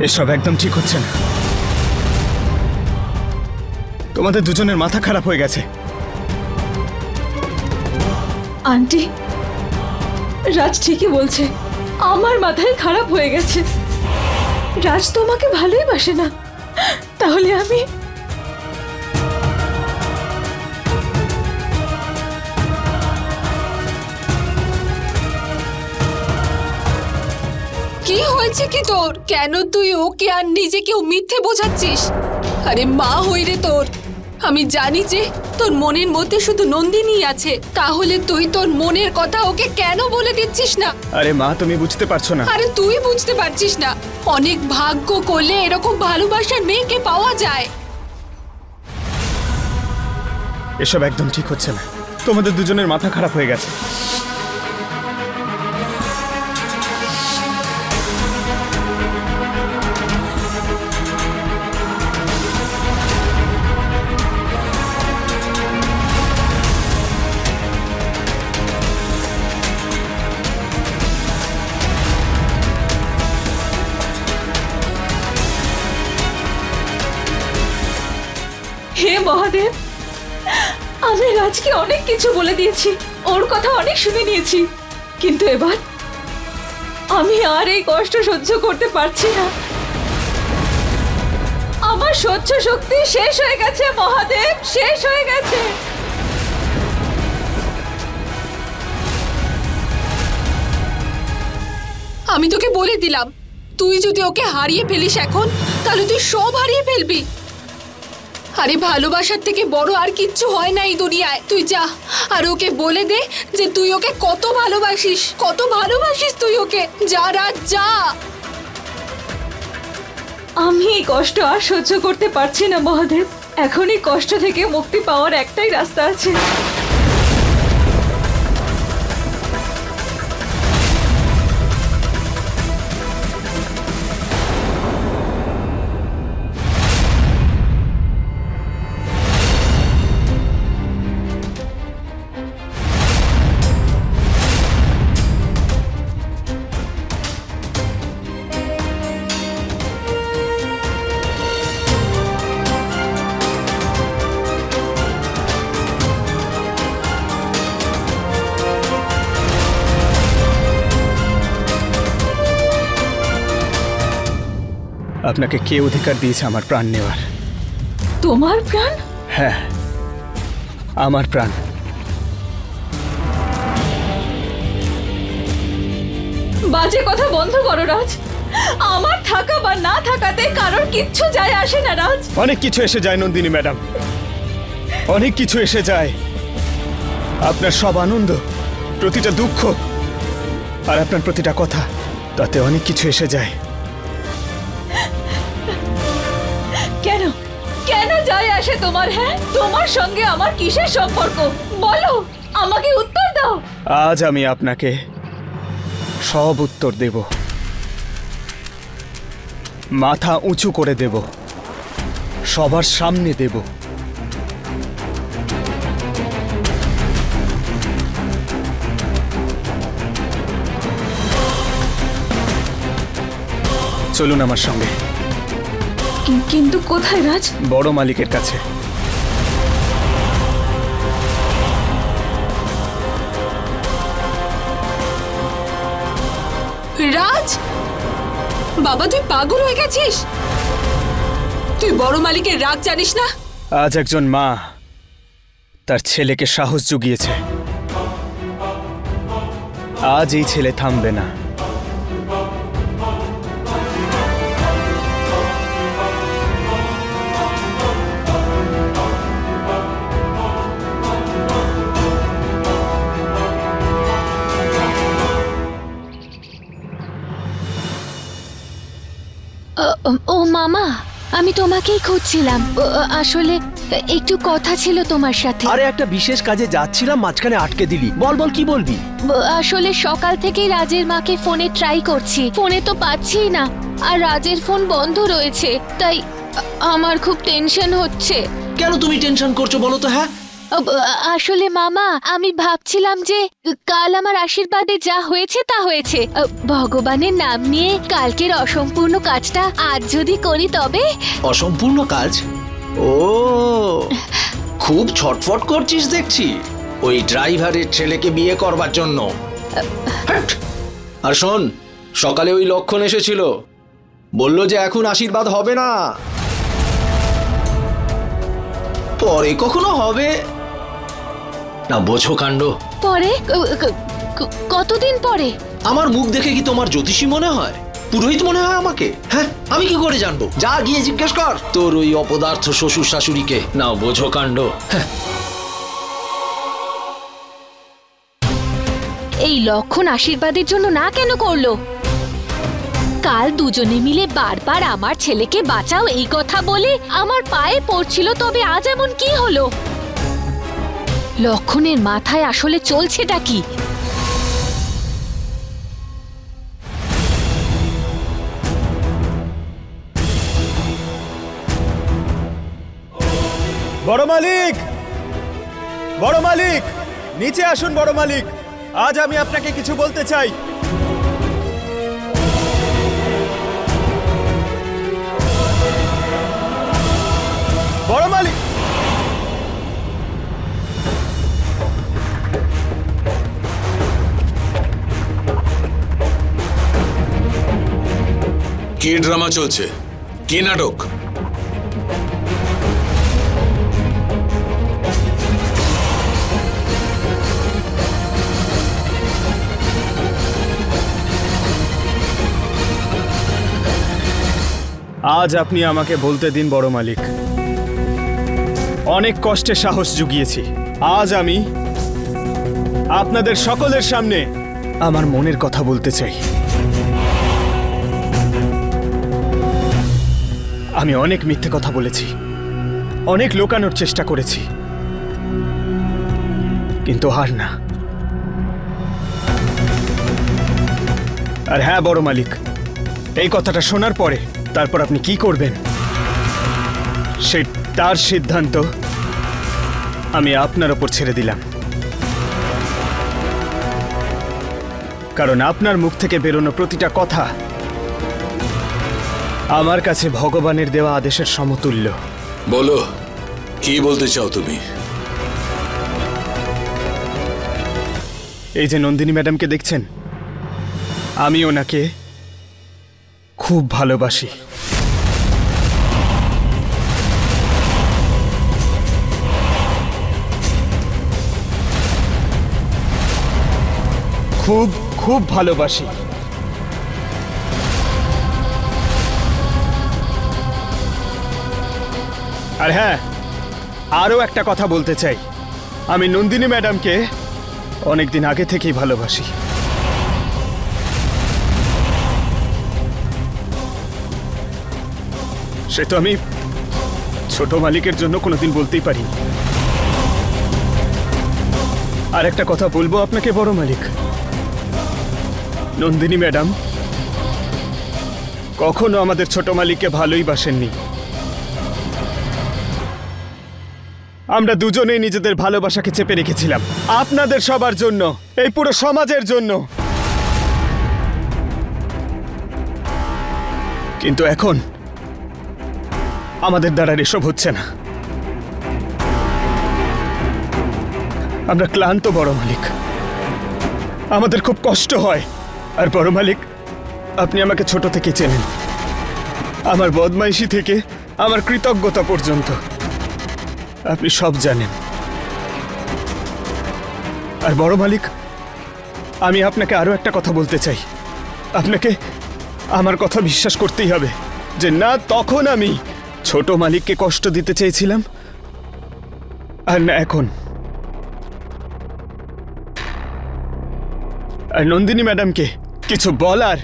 এসব একদম ঠিক হচ্ছে না। তোমাদের দুজনের মাথা খারাপ হয়ে গেছে। আন্টি, রাজ ঠিকই বলছে, আমার মাথায় খারাপ হয়ে গেছে। রাজ তোমাকে ভালোই বাসে না, তাহলে আমি কি হয়েছে কি তোর? কেন তুই ওকে আর নিজেকেও মিথ্যে বোঝাচ্ছিস? আরে মা হই রে তোর, আমি জানি যে তোর মনের মধ্যে শুধু নন্দিনী আছে, তাহলে তুই তোর মনের কথা ওকে কেন বলে দিচ্ছিস না? আরে মা, তুমি বুঝতে পারছো না। আরে তুই বুঝতে পারছিস না? অনেক ভাগ্য করলে এরকম ভালোবাসার মেয়েকে পাওয়া যায়। এসব একদম ঠিক হচ্ছে না। তোমাদের দুজনের মাথা খারাপ হয়ে গেছে। হে মহাদেব, আমি রাজকে অনেক কিছু বলে দিয়েছি, ওর কথা অনেক শুনে নিয়েছি, কিন্তু এবার আমি আর এই কষ্ট সহ্য করতে পারছি না। আমার সহ্য শক্তি শেষ হয়ে গেছে মহাদেব, শেষ হয়ে গেছে। আমি তোকে বলে দিলাম, তুই যদি ওকে হারিয়ে ফেলিস এখন, তাহলে তুই সব হারিয়ে ফেলবি। আরে ভালোবাসার থেকে বড় আর কিচ্ছু হয় না এই দুনিয়ায়। তুই যা আর ওকে বলে দে যে তুই ওকে কত ভালোবাসিস, কত ভালোবাসিস তুই ওকে। যা রাজ, যা। আমি এই কষ্ট আর সহ্য করতে পারছি না মহাদেব। এখন এই কষ্ট থেকে মুক্তি পাওয়ার একটাই রাস্তা আছে। আপনাকে কে অধিকার দিয়েছে আমার প্রাণ নেওয়ার? তোমার প্রাণ? হ্যাঁ, আমার প্রাণ। বাজে কথা বন্ধ করো রাজ। আমার থাকা বা না থাকাতে কারোর কিচ্ছু যায় আসে না রাজ। অনেক কিছু এসে যায় নন্দিনী ম্যাডাম, অনেক কিছু এসে যায়। আপনার সব আনন্দ, প্রতিটা দুঃখ আর আপনার প্রতিটা কথা, তাতে অনেক কিছু এসে যায়। কেন কেন যায় আসে তোমার? হ্যাঁ, তোমার সঙ্গে আমার কিসের সম্পর্ক বলো, আমাকে উত্তর দাও। আজ আমি আপনাকে সব উত্তর দেব, মাথা উঁচু করে দেব, সবার সামনে দেব। চলুন আমার সঙ্গে। কিন্তু কোথায় রাজ? বড় মালিকের কাছে। রাজ, বাবা তুই পাগল হয়ে গেছিস? তুই বড় মালিকের রাগ জানিস না? আজ একজন মা তার ছেলেকে সাহস জুগিয়েছে। আজ এই ছেলে থামবে না। ও মামা, আমি তোমাকেই খুঁজছিলাম। আসলে একটু কথা ছিল তোমার সাথে। আরে একটা বিশেষ কাজে যাচ্ছিলাম, মাঝখানে আটকে দিলি। বল বল, কি বলবি? আসলে সকাল থেকেই রাজের মাকে ফোনে ট্রাই করছি, ফোনে তো পাচ্ছি না, আর রাজের ফোন বন্ধ রয়েছে, তাই আমার খুব টেনশন হচ্ছে। কেন তুমি টেনশন করছো বলো তো? হ্যাঁ, আসলে মামা আমি ভাবছিলাম যে কাল আমার আশীর্বাদে যা হয়েছে তা হয়েছে। ভগবানের নাম নিয়ে কালকের অসম্পূর্ণ কাজটা আজ যদি করি তবে। অসম্পূর্ণ কাজ? ও, খুব ছটফট করছিস দেখছি ওই ড্রাইভারের ছেলেকে বিয়ে করবার জন্য। হ্যাট! আর শোন, সকালে ওই লক্ষণ এসেছিল, বলল যে এখন আশীর্বাদ হবে না, পরে কখনো হবে না। বোঝো কাণ্ড? পরে কতদিন পরে? আমার মুখ দেখে কি তোমার জ্যোতিষী মনে হয়, পুরোহিত মনে হয় আমাকে? হ্যাঁ, আমি কি করে জানবো? যা গিয়ে জিজ্ঞেস কর তোর ওই অপদার্থ শ্বশুর শাশুড়িকে। না, বোঝো কাণ্ড? এই লক্ষণ আশীর্বাদের জন্য না কেন করলো? কাল দুজনে মিলে বারবার আমার ছেলেকে বাঁচাও এই কথা বলে আমার পায়ে পড়ছিল, তবে আজ এমন কি হলো? লক্ষণের মাথায় আসলে চলছেটা কি? বড় মালিক, বড় মালিক, নিচে আসুন বড় মালিক, আজ আমি আপনাকে কিছু বলতে চাই। বড় মালিক, কি ড্রামা চলছে? কি নাটক? আজ আপনি আমাকে বলতে দিন বড় মালিক। অনেক কষ্টে সাহস জুগিয়েছি। আজ আমি আপনাদের সকলের সামনে আমার মনের কথা বলতে চাই। আমি অনেক মিথ্যে কথা বলেছি, অনেক লুকানোর চেষ্টা করেছি, কিন্তু আর না। আর হ্যাঁ বড় মালিক, এই কথাটা শোনার পরে তারপর আপনি কি করবেন সে তার সিদ্ধান্ত আমি আপনার ওপর ছেড়ে দিলাম। কারণ আপনার মুখ থেকে বেরোনো প্রতিটা কথা আমার কাছে ভগবানের দেওয়া আদেশের সমতুল্য। বলো, কি বলতে চাও তুমি? এই যে নন্দিনী ম্যাডামকে দেখছেন, আমি ওনাকে খুব ভালোবাসি। খুব খুব ভালোবাসি। আর হ্যাঁ, আরও একটা কথা বলতে চাই, আমি নন্দিনী ম্যাডামকে অনেকদিন আগে থেকেই ভালোবাসি। সে তো আমি ছোট মালিকের জন্য কোনোদিন বলতেই পারি। আর একটা কথা বলবো আপনাকে বড় মালিক, নন্দিনী ম্যাডাম কখনো আমাদের ছোট মালিককে ভালোই বাসেননি। আমরা দুজনেই নিজেদের ভালোবাসাকে চেপে রেখেছিলাম আপনাদের সবার জন্য, এই পুরো সমাজের জন্য। কিন্তু এখন আমাদের দ্বারা এসব হচ্ছে না। আমরা ক্লান্ত বড় মালিক, আমাদের খুব কষ্ট হয়। আর বড় মালিক, আপনি আমাকে ছোট থেকে চেনেন, আমার বদমাইশি থেকে আমার কৃতজ্ঞতা পর্যন্ত আপনি সব জানেন। আর বড় মালিক, আমি আপনাকে আরো একটা কথা বলতে চাই। আপনাকে আমার কথা বিশ্বাস করতেই হবে যে না তখন আমি ছোট মালিককে কষ্ট দিতে চেয়েছিলাম, আর না এখন। আর নন্দিনী ম্যাডামকে কিছু বলার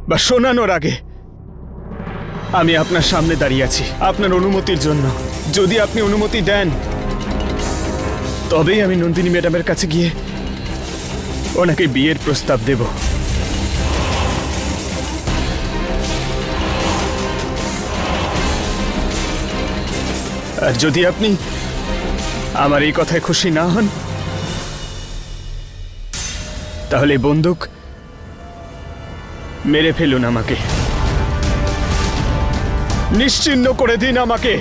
বা শোনানোর আগে আমি আপনার সামনে দাঁড়িয়ে আছি আপনার অনুমতির জন্য। যদি আপনি অনুমতি দেন তবেই আমি নন্দিনী ম্যাডামের কাছে গিয়ে ওনাকে বিয়ের প্রস্তাব দেব। আর যদি আপনি আমার এই কথায় খুশি না হন তাহলে বন্দুক মেরে ফেলুন আমাকে, নিশ্চিহ্ন করে দিন আমাকে।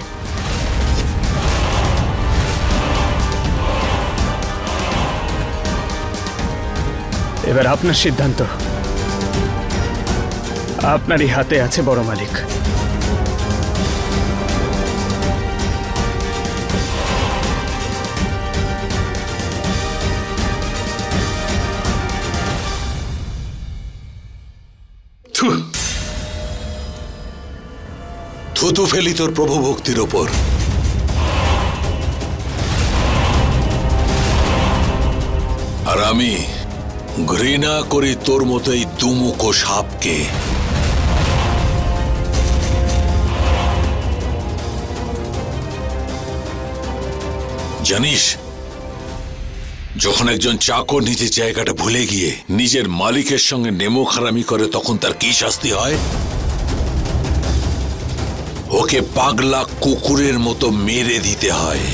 এবার আপনার সিদ্ধান্ত, আপনারই হাতে আছে বড় মালিক। থুতু ফেলি তোর প্রভু ভক্তির ওপর। আর আমি ঘৃণা করি তোর মতো এই দুমুখো সাপকে। জানিস, যখন একজন চাকর নিজের জায়গাটা ভুলে গিয়ে নিজের মালিকের সঙ্গে নেমো খারামি করে তখন তার কি শাস্তি হয়? ওকে পাগলা কুকুরের মতো মেরে দিতে হয়।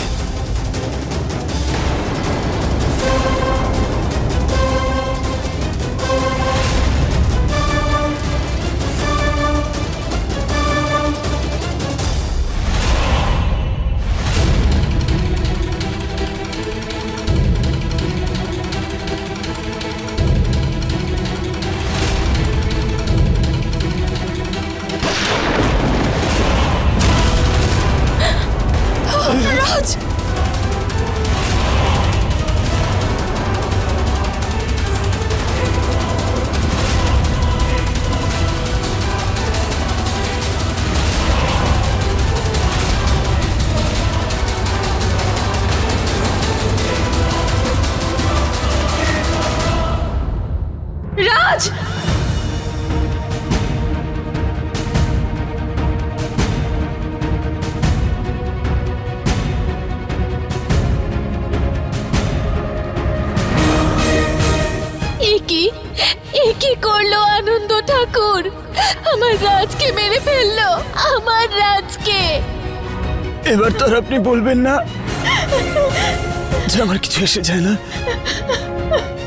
রাজ! রাজ! কি করলো আনন্দ ঠাকুর? আমার রাজকে মেরে ফেললো, আমার রাজকে। এবার তো আর আপনি বলবেন না যে আমার কিছু এসে যায় না।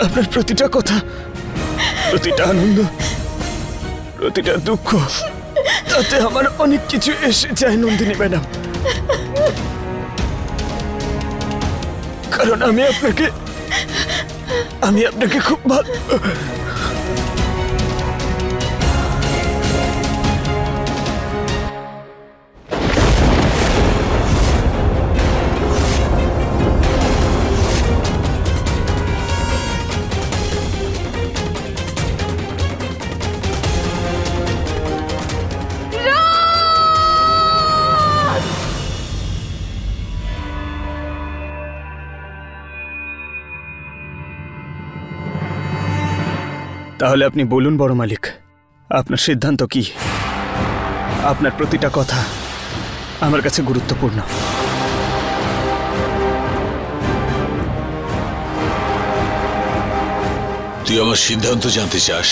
আপনার প্রতিটা কথা, প্রতিটা আনন্দ, প্রতিটা দুঃখ, তাতে আমার অনেক কিছু এসে যায় নন্দিনী ম্যাডাম। কারণ আমি আপনাকে খুব ভালো। তাহলে আপনি বলুন বড় মালিক, আপনার সিদ্ধান্ত কি? আপনার প্রতিটা কথা আমার কাছে গুরুত্বপূর্ণ। তুই আমার সিদ্ধান্ত জানতে চাস?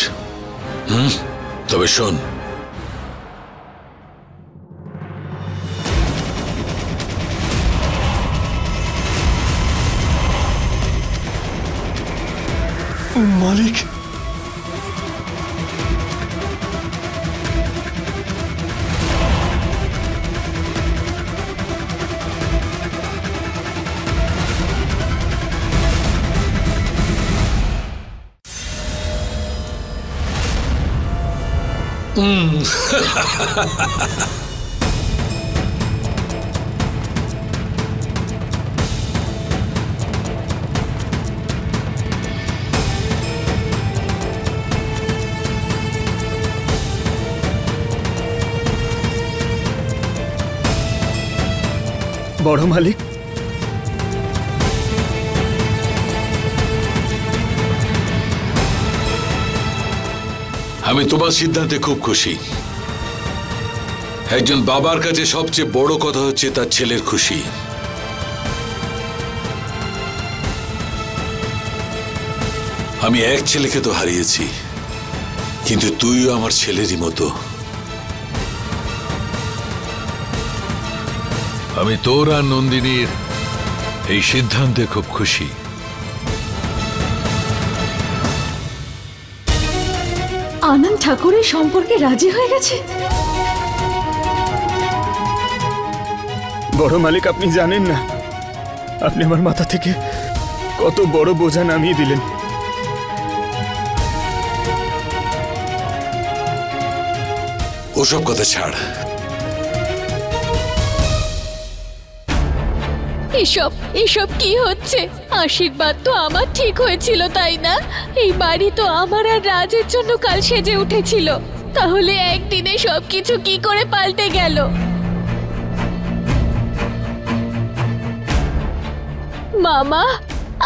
তবে শোন, মালিক, বড় মালিক, আমি তোমার সিদ্ধান্তে খুব খুশি। একজন বাবার কাছে সবচেয়ে বড় কথা হচ্ছে তার ছেলের খুশি। আমি এক ছেলেকে তো হারিয়েছি, কিন্তু তুইও আমার ছেলেরই মতো। আমি তোর আর নন্দিনীর এই সিদ্ধান্তে খুব খুশি। আনন্দ ঠাকুরের সম্পর্কে রাজি হয়ে গেছে। বড় মালিক, আপনি জানেন না আপনি আমার মাথা থেকে কত বড় বোঝা নামিয়ে দিলেন। ওসব কথা ছাড়। এসব এসব কি হচ্ছে? আশীর্বাদ তো আমার ঠিক হয়েছিল, তাই না? এই বাড়ি তো আমার আর রাজের জন্য কাল সেজে উঠেছিল, তাহলে একদিনে সবকিছু কি করে পাল্টে গেল? মামা,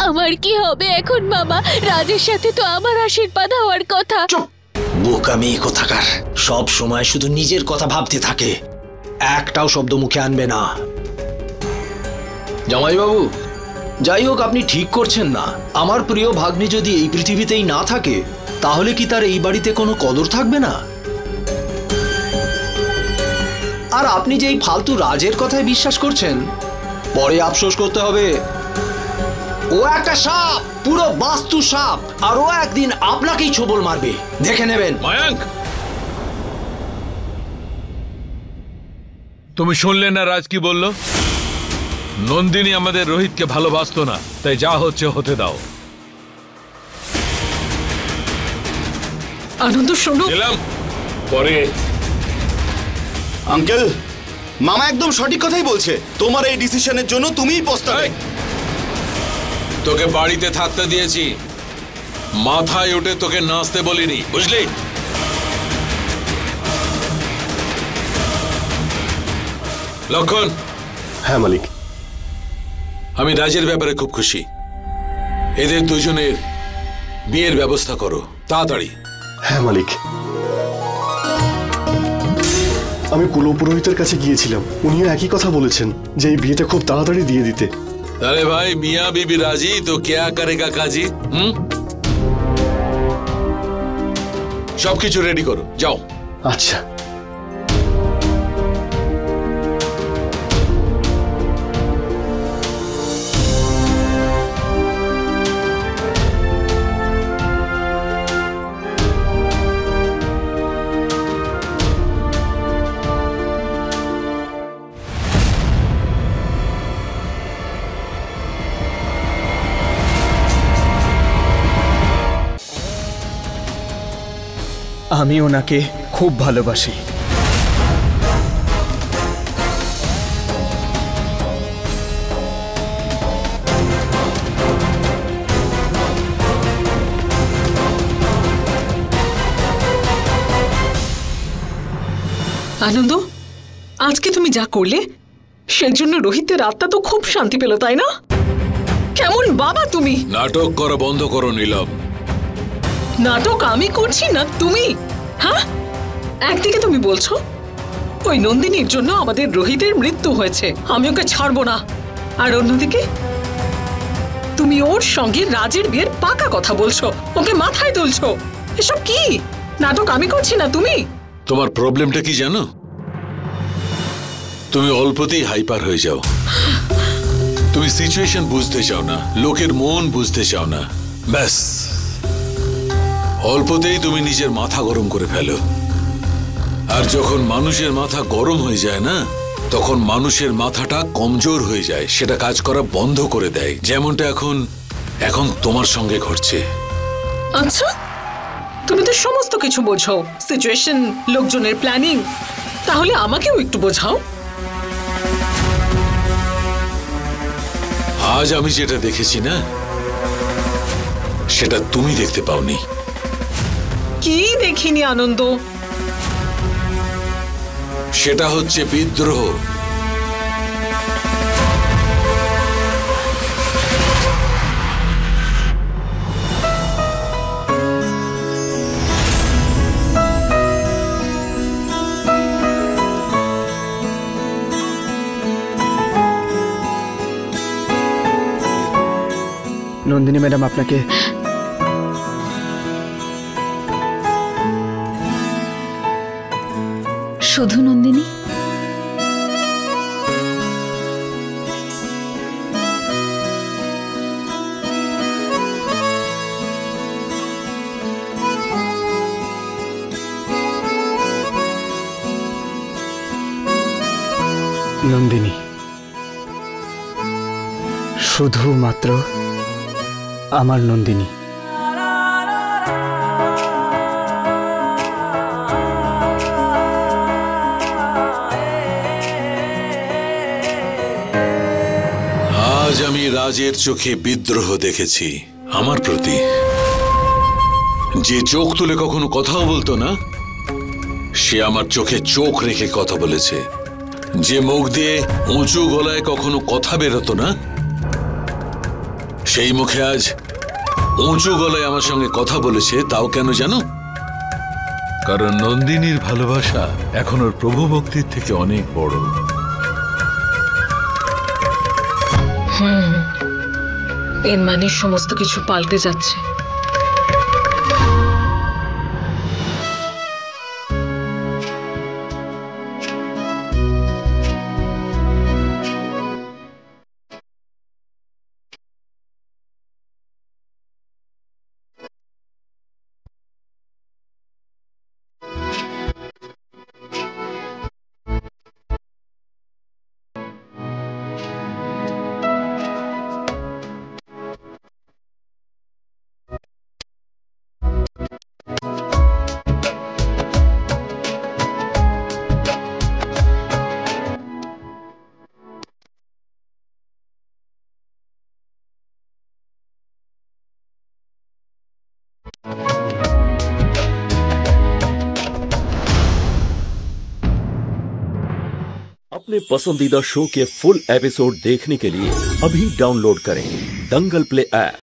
আমার কি হবে এখন? মামা, রাজের সাথে তো আমার আশীর্বাদ হওয়ার কথা। চুপ! বোকামি কোথাকার, সব সময় শুধু নিজের কথা ভাবতে থাকে, একটাও শব্দ মুখে আনবে না। জামাইবাবু, যাই হোক, আপনি ঠিক করছেন না। আমার প্রিয় ভাগ্নি যদি এই পৃথিবীতেই না থাকে, তাহলে কি তার এই বাড়িতে কোনো কদর থাকবে না? আর আপনি যে এই ফালতু রাজের কথায় বিশ্বাস করছেন, পরে আফসোস করতে হবে। ও একটা সাপ, পুরো বাস্তু সাপ, আর ও একদিন আপনাকেই ছোবল মারবে, দেখে নেবেন। মায়াঙ্ক, তুমি শুনলে না রাজ কি বলল? নন্দিনী আমাদের রোহিতকে ভালোবাসতো না, তাই যা হচ্ছে হতে দাও। আনন্দ, শোনো। গেলাম পরে। আঙ্কেল, মামা একদম সঠিক কথাই বলছে। তোমার এই ডিসিশনের জন্য তুমিই পস্তাবে। তোকে বাড়িতে থাকতে দিয়েছি, মাথায় উঠে তোকে নাচতে বলিনি, বুঝলি? লক্ষণ। হ্যাঁ মালিক। আমি রাজের ব্যাপারে খুব খুশি। এদের দুজনের বিয়ের ব্যবস্থা করো তাড়াতাড়ি। হ্যাঁ মালিক, আমি কুলপুরোহিতের কাছে গিয়েছিলাম, উনিও একই কথা বলেছেন যে এই বিয়েটা খুব তাড়াতাড়ি দিয়ে দিতে। अरे भाई, मियाँ बीबी राजी तो क्या करेगा काजी? সবকিছু রেডি করো, যাও। আচ্ছা। আমি ওনাকে খুব ভালোবাসি। আনন্দ, আজকে তুমি যা করলে সেই জন্য রোহিতের আত্মা তো খুব শান্তি পেল, তাই না? কেমন বাবা তুমি! নাটক করা বন্ধ করো নীলম। নাটক আমি করছি না তুমি? হ্যাঁ, একদিকে তুমি বলছো ওই নন্দিনীর জন্য আমাদের রোহিতের মৃত্যু হয়েছে, আমি ওকে ছাড়বো না, আর অন্যদিকে তুমি ওর সঙ্গে রাজের বিয়ের পাকা কথা বলছো, ওকে মাথায় তুলছো। এসব কি নাটক? আমি করছি না তুমি? তোমার প্রবলেমটা কি জানো? তুমি অল্পতেই হাইপার হয়ে যাও। তুমি সিচুয়েশন বুঝতে চাও না, লোকের মন বুঝতে চাও না, ব্যাস অল্পতেই তুমি নিজের মাথা গরম করে ফেলো। আর যখন মানুষের মাথা গরম হয়ে যায় না, তখন মানুষের মাথাটা কমজোর হয়ে যায়, সেটা কাজ করা বন্ধ করে দেয়, যেমনটা এখন তোমার সঙ্গে ঘটছে। আচ্ছা, তুমি তো সমস্ত কিছু বোঝো, সিচুয়েশন, লোকজনের প্ল্যানিং, তাহলে আমাকেও একটু বোঝাও। আজ আমি যেটা দেখেছি না, সেটা তুমি দেখতে পাওনি। কি দেখিনি আনন্দ? সেটা হচ্ছে বিদ্রোহ। নন্দিনী ম্যাডাম, আপনাকে শুধু নন্দিনী? নন্দিনী, শুধুমাত্র আমার নন্দিনী। আজ আমি রাজের চোখে বিদ্রোহ দেখেছি আমার প্রতি। যে চোখ তুলে কখনো কথাও বলতো না, সে আমার চোখে চোখ রেখে কথা বলেছে। যে মুখ দিয়ে উঁচু গলায় কখনো কথা বেরোতো না, সেই মুখে আজ উঁচু গলায় আমার সঙ্গে কথা বলেছে। তাও কেন জানো? কারণ নন্দিনীর ভালোবাসা এখন ওর প্রভু ভক্তির থেকে অনেক বড়। এর মানে সমস্ত কিছু পাল্টে যাচ্ছে। अपने पसंदीदा शो के फुल एपिसोड देखने के लिए अभी डाउनलोड करें दंगल प्ले ऐप।